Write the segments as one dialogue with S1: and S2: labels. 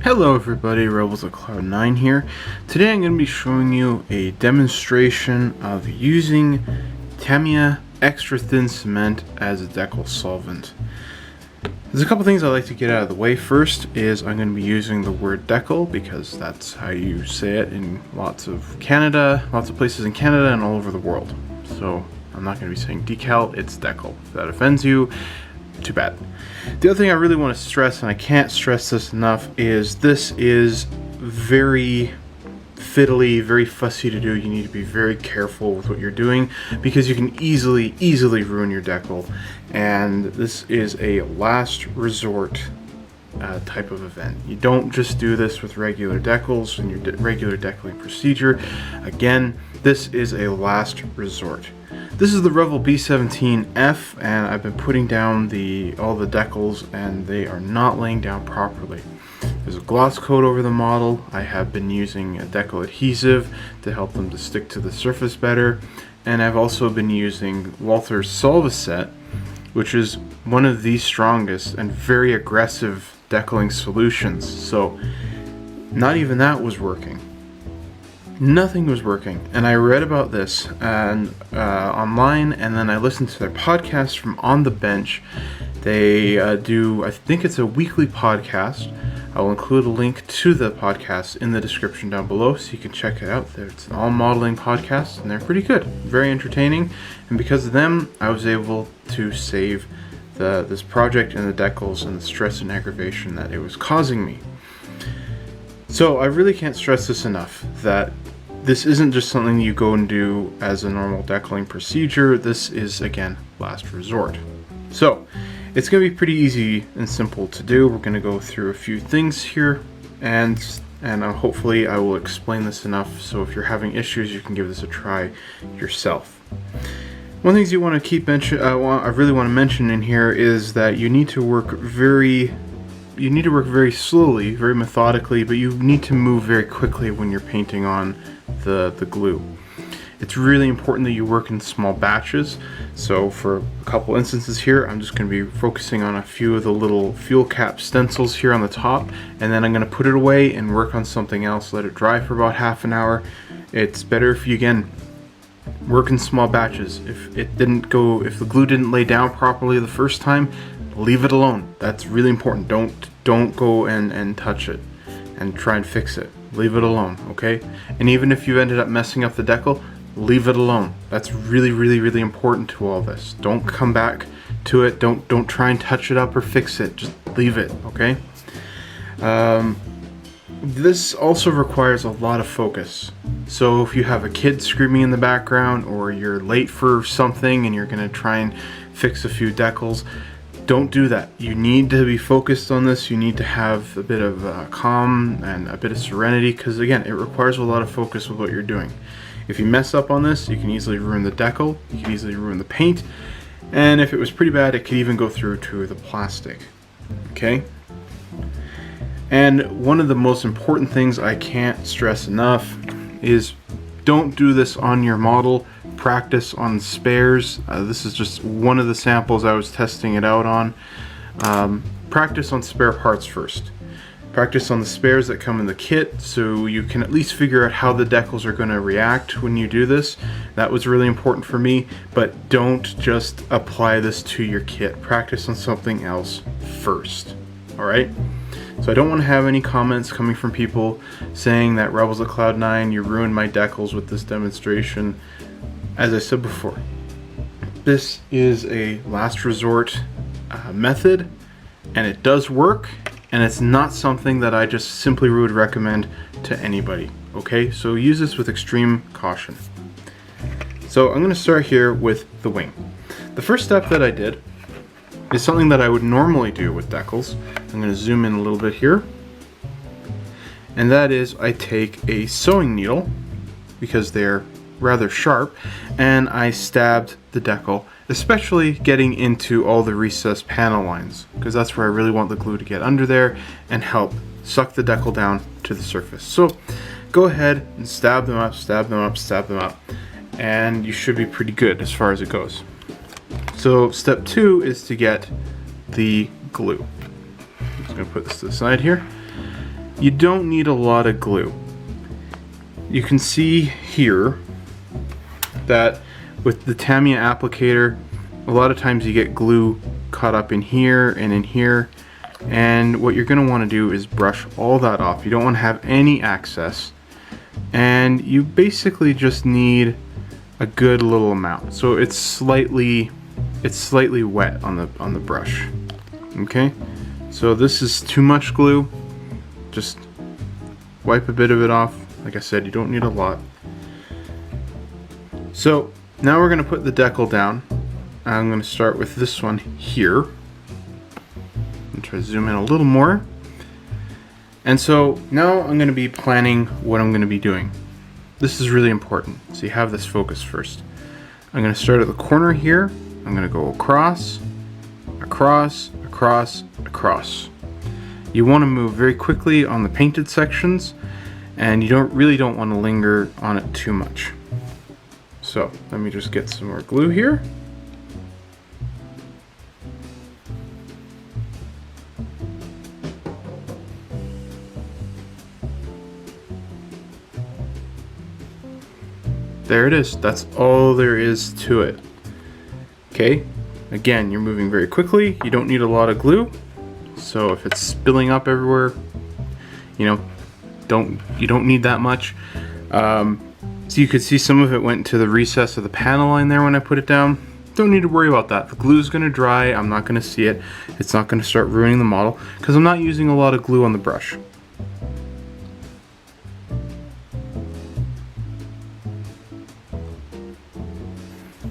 S1: Hello everybody, rebelsatcloudnine here. Today I'm going to be showing you a demonstration of using Tamiya extra thin cement as a decal solvent. There's a couple things I'd like to get out of the way. First is I'm going to be using the word decal because that's how you say it in lots of places in Canada and all over the world. So I'm not going to be saying decal, it's decal. If that offends you, too bad. The other thing I really want to stress, and I can't stress this enough, is this is very fiddly, very fussy to do. You need to be very careful with what you're doing because you can easily ruin your decal, and this is a last resort type of event. You don't just do this with regular decals and your regular decaling procedure. Again, this is a last resort. This is the Revel B17F, and I've been putting down all the decals, and they are not laying down properly. There's a gloss coat over the model. I have been using a decal adhesive to help them to stick to the surface better, and I've also been using Walther's Solvent, which is one of the strongest and very aggressive decaling solutions. So not even that was working. Nothing was working, and I read about this online, and then I listened to their podcast from On the Bench. They do, I think it's a weekly podcast. I will include a link to the podcast in the description down below so you can check it out. It's an all modeling podcast, and they're pretty good, very entertaining, and because of them I was able to save this project and the decals and the stress and aggravation that it was causing me. So I really can't stress this enough, that this isn't just something you go and do as a normal decaling procedure. This is, again, last resort. So it's going to be pretty easy and simple to do. We're going to go through a few things here, and hopefully I will explain this enough so if you're having issues you can give this a try yourself. One of the things you want to keep I really want to mention in here is that you need to work very slowly, very methodically, but you need to move very quickly when you're painting on the glue. It's really important that you work in small batches. So for a couple instances here, I'm just going to be focusing on a few of the little fuel cap stencils here on the top, and then I'm going to put it away and work on something else, let it dry for about half an hour. It's better if you, again, work in small batches. If the glue didn't lay down properly the first time, leave it alone. That's really important. Don't go and touch it and try and fix it. Leave it alone, okay? And even if you ended up messing up the decal, leave it alone. That's really important to all this. Don't come back to it. Don't try and touch it up or fix it. Just leave it, okay? This also requires a lot of focus. So if you have a kid screaming in the background, or you're late for something and you're gonna try and fix a few decals, don't do that. You need to be focused on this. You need to have a bit of calm and a bit of serenity, because again, it requires a lot of focus with what you're doing. If you mess up on this, you can easily ruin the decal, you can easily ruin the paint, and if it was pretty bad, it could even go through to the plastic. Okay? And one of the most important things I can't stress enough is don't do this on your model. Practice on spares. This is just one of the samples I was testing it out on. Practice on spare parts first. Practice on the spares that come in the kit so you can at least figure out how the decals are going to react when you do this. That was really important for me, but don't just apply this to your kit. Practice on something else first. Alright? So I don't want to have any comments coming from people saying that rebelsatcloudnine, you ruined my decals with this demonstration. As I said before, this is a last resort method, and it does work, and it's not something that I just simply would recommend to anybody. Okay, so use this with extreme caution. So I'm going to start here with the wing. The first step that I did is something that I would normally do with decals. I'm going to zoom in a little bit here, and that is I take a sewing needle, because they're rather sharp, and I stabbed the decal, especially getting into all the recessed panel lines, because that's where I really want the glue to get under there and help suck the decal down to the surface. So go ahead and stab them up, stab them up, stab them up, and you should be pretty good as far as it goes. So step 2 is to get the glue. I'm just going to put this to the side here. you don't need a lot of glue. You can see here that with the Tamiya applicator, a lot of times you get glue caught up in here and in here, and what you're going to want to do is brush all that off. You don't want to have any excess, and you basically just need a good little amount. So it's slightly wet on the brush. Okay, so this is too much glue. Just wipe a bit of it off. Like I said, you don't need a lot. So now we're going to put the decal down. I'm going to start with this one here. I'm try to zoom in a little more. And so now I'm going to be planning what I'm going to be doing. This is really important, so you have this focus first. I'm going to start at the corner here. I'm going to go across, across, across, across. You want to move very quickly on the painted sections, and you really don't want to linger on it too much. So let me just get some more glue here. There it is. That's all there is to it. Okay, again, you're moving very quickly. You don't need a lot of glue. So if it's spilling up everywhere, you don't need that much. So you could see some of it went into the recess of the panel line there when I put it down. Don't need to worry about that. The glue is going to dry. I'm not going to see it. It's not going to start ruining the model because I'm not using a lot of glue on the brush.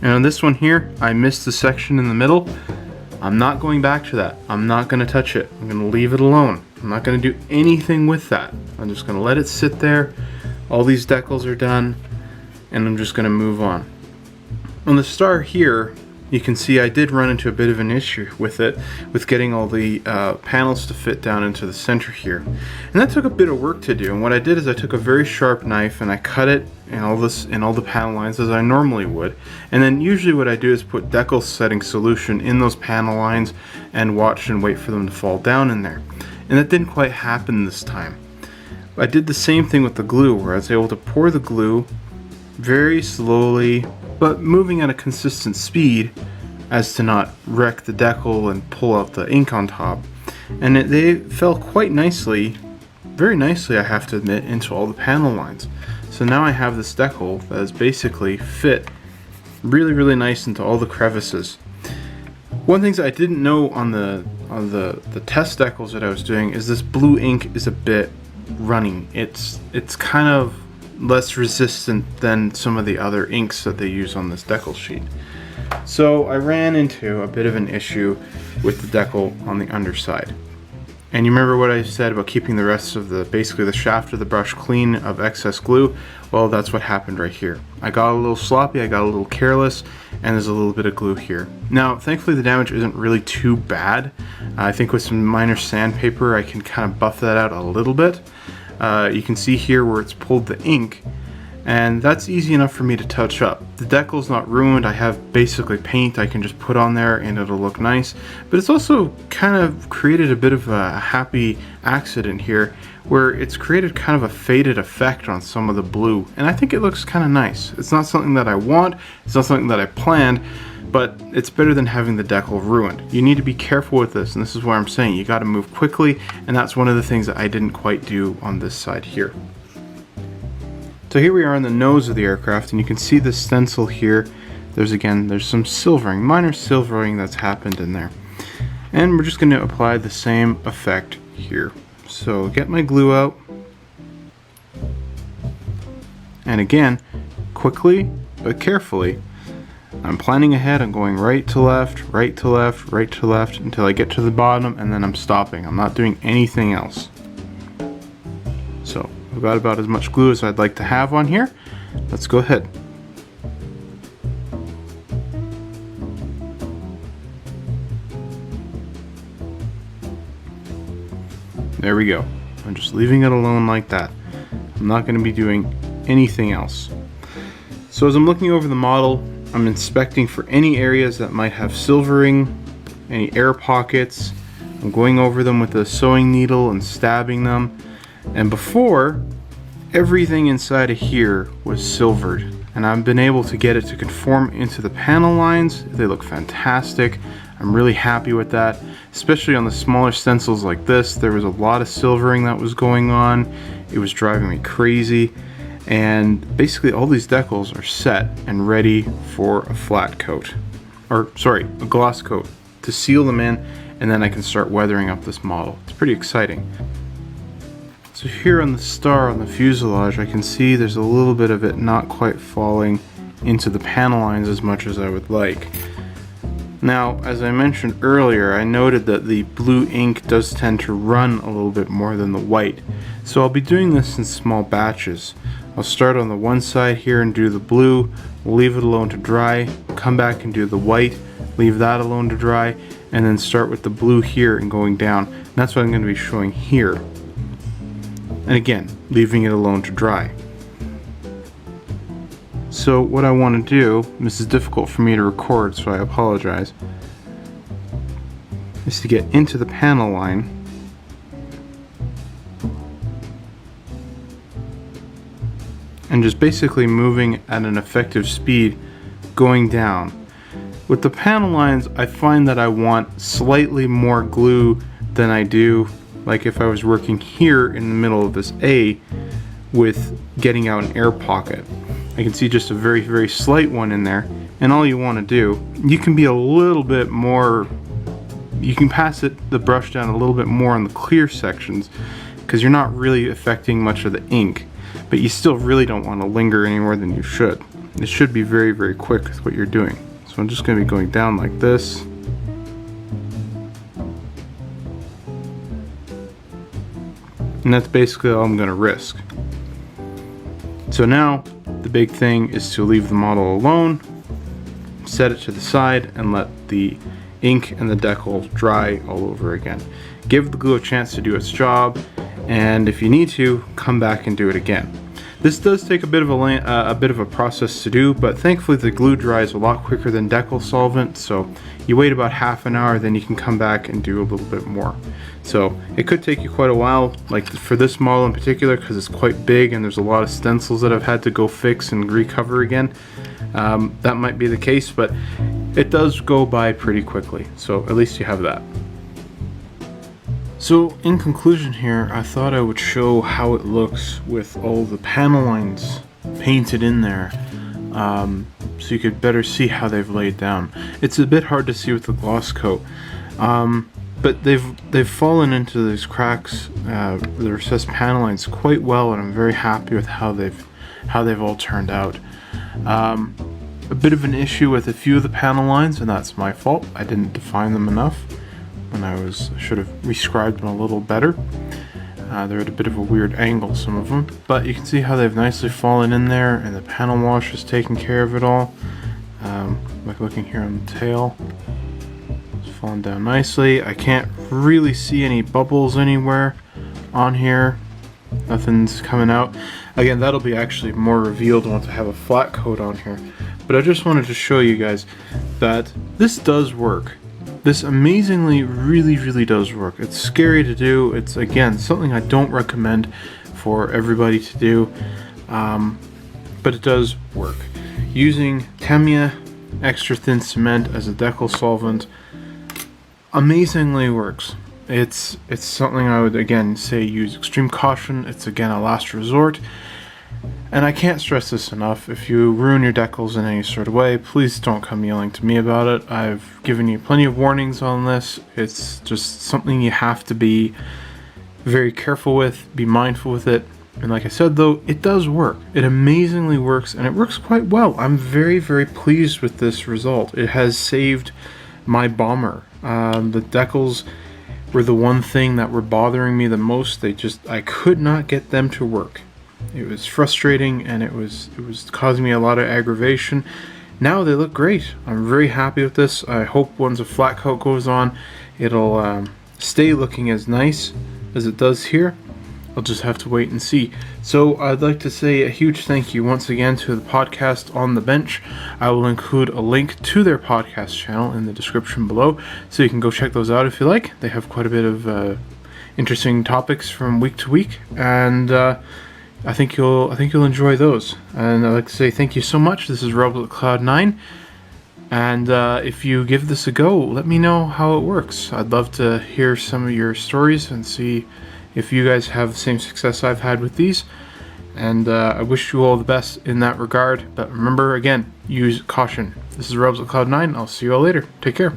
S1: And on this one here, I missed the section in the middle. I'm not going back to that. I'm not going to touch it. I'm going to leave it alone. I'm not going to do anything with that. I'm just going to let it sit there. All these decals are done, and I'm just going to move on. On the star here, you can see I did run into a bit of an issue with it, with getting all the panels to fit down into the center here. And that took a bit of work to do. And what I did is I took a very sharp knife and I cut it in all the panel lines as I normally would. And then usually what I do is put decal setting solution in those panel lines and watch and wait for them to fall down in there. And that didn't quite happen this time. I did the same thing with the glue, where I was able to pour the glue very slowly, but moving at a consistent speed as to not wreck the decal and pull out the ink on top. And they fell quite nicely, very nicely I have to admit, into all the panel lines. So now I have this decal that is basically fit really, really nice into all the crevices. One thing that I didn't know on the test decals that I was doing is this blue ink is a bit runny. It's kind of less resistant than some of the other inks that they use on this decal sheet. So I ran into a bit of an issue with the decal on the underside. And you remember what I said about keeping the rest of basically the shaft of the brush clean of excess glue? Well, that's what happened right here. I got a little sloppy, I got a little careless, and there's a little bit of glue here. Now, thankfully the damage isn't really too bad. I think with some minor sandpaper I can kind of buff that out a little bit. You can see here where it's pulled the ink, and that's easy enough for me to touch up. The decal's not ruined. I have basically paint I can just put on there and it'll look nice, but it's also kind of created a bit of a happy accident here where it's created kind of a faded effect on some of the blue, and I think it looks kind of nice. It's not something that I want, it's not something that I planned, but it's better than having the decal ruined. You need to be careful with this, and this is where I'm saying you got to move quickly, and that's one of the things that I didn't quite do on this side here. So here we are on the nose of the aircraft, and you can see the stencil here. There's some silvering, minor silvering that's happened in there. And we're just going to apply the same effect here. So get my glue out. And again, quickly but carefully, I'm planning ahead. I'm going right to left, right to left, right to left until I get to the bottom, and then I'm stopping. I'm not doing anything else. So I've got about as much glue as I'd like to have on here. Let's go ahead. There we go. I'm just leaving it alone like that. I'm not going to be doing anything else. So as I'm looking over the model, I'm inspecting for any areas that might have silvering, any air pockets. I'm going over them with a sewing needle and stabbing them. And before, everything inside of here was silvered, and I've been able to get it to conform into the panel lines. They look fantastic. I'm really happy with that, especially on the smaller stencils like this. There was a lot of silvering that was going on. It was driving me crazy. And basically all these decals are set and ready for a flat coat, or sorry, a gloss coat to seal them in, and then I can start weathering up this model. It's pretty exciting. So here on the star on the fuselage, I can see there's a little bit of it not quite falling into the panel lines as much as I would like. Now, as I mentioned earlier, I noted that the blue ink does tend to run a little bit more than the white. So I'll be doing this in small batches. I'll start on the one side here and do the blue, we'll leave it alone to dry, come back and do the white, leave that alone to dry, and then start with the blue here and going down. And that's what I'm going to be showing here. And again, leaving it alone to dry. So what I want to do, this is difficult for me to record, so I apologize, is to get into the panel line and just basically moving at an effective speed going down. With the panel lines, I find that I want slightly more glue than I do like if I was working here in the middle of this A with getting out an air pocket. I can see just a very, very slight one in there, and all you want to do, you can be a little bit more, you can pass the brush down a little bit more on the clear sections because you're not really affecting much of the ink, but you still really don't want to linger any more than you should. It should be very, very quick with what you're doing. So I'm just going to be going down like this. And that's basically all I'm going to risk. So now the big thing is to leave the model alone, set it to the side, and let the ink and the decal dry all over again. Give the glue a chance to do its job, and if you need to, come back and do it again. This does take a bit of a process to do, but thankfully the glue dries a lot quicker than Decal solvent, so you wait about half an hour, then you can come back and do a little bit more. So it could take you quite a while, like for this model in particular, because it's quite big and there's a lot of stencils that I've had to go fix and recover again. That might be the case, but it does go by pretty quickly, so at least you have that. So in conclusion here, I thought I would show how it looks with all the panel lines painted in there, so you could better see how they've laid down. It's a bit hard to see with the gloss coat, but they've fallen into these cracks, the recessed panel lines quite well, and I'm very happy with how they've all turned out. A bit of an issue with a few of the panel lines, and that's my fault. I didn't define them enough. I should have rescribed them a little better. They're at a bit of a weird angle, some of them, but you can see how they've nicely fallen in there, and the panel wash has taken care of it all. Like looking here on the tail, it's fallen down nicely. I can't really see any bubbles anywhere on here. Nothing's coming out. Again, that'll be actually more revealed once I have a flat coat on here. But I just wanted to show you guys that this does work. This amazingly really does work. It's scary to do. It's, again, something I don't recommend for everybody to do, but it does work. Using Tamiya extra thin cement as a decal solvent amazingly works. It's something I would, again, say use extreme caution. It's, again, a last resort. And I can't stress this enough. If you ruin your decals in any sort of way, please don't come yelling to me about it. I've given you plenty of warnings on this. It's just something you have to be very careful with, be mindful with it. And like I said, though, it does work. It amazingly works, and it works quite well. I'm very pleased with this result. It has saved my bomber. The decals were the one thing that were bothering me the most. I could not get them to work. It was frustrating, and it was causing me a lot of aggravation. Now they look great. I'm very happy with this. I hope once a flat coat goes on, it'll stay looking as nice as it does here. I'll just have to wait and see. So I'd like to say a huge thank you once again to the podcast On the Bench. I will include a link to their podcast channel in the description below, so you can go check those out if you like. They have quite a bit of interesting topics from week to week, and I think you'll enjoy those. And I'd like to say thank you so much. This is rebelsatcloudnine, and if you give this a go, let me know how it works. I'd love to hear some of your stories and see if you guys have the same success I've had with these. And I wish you all the best in that regard. But remember, again, use caution. This is rebelsatcloudnine. I'll see you all later. Take care.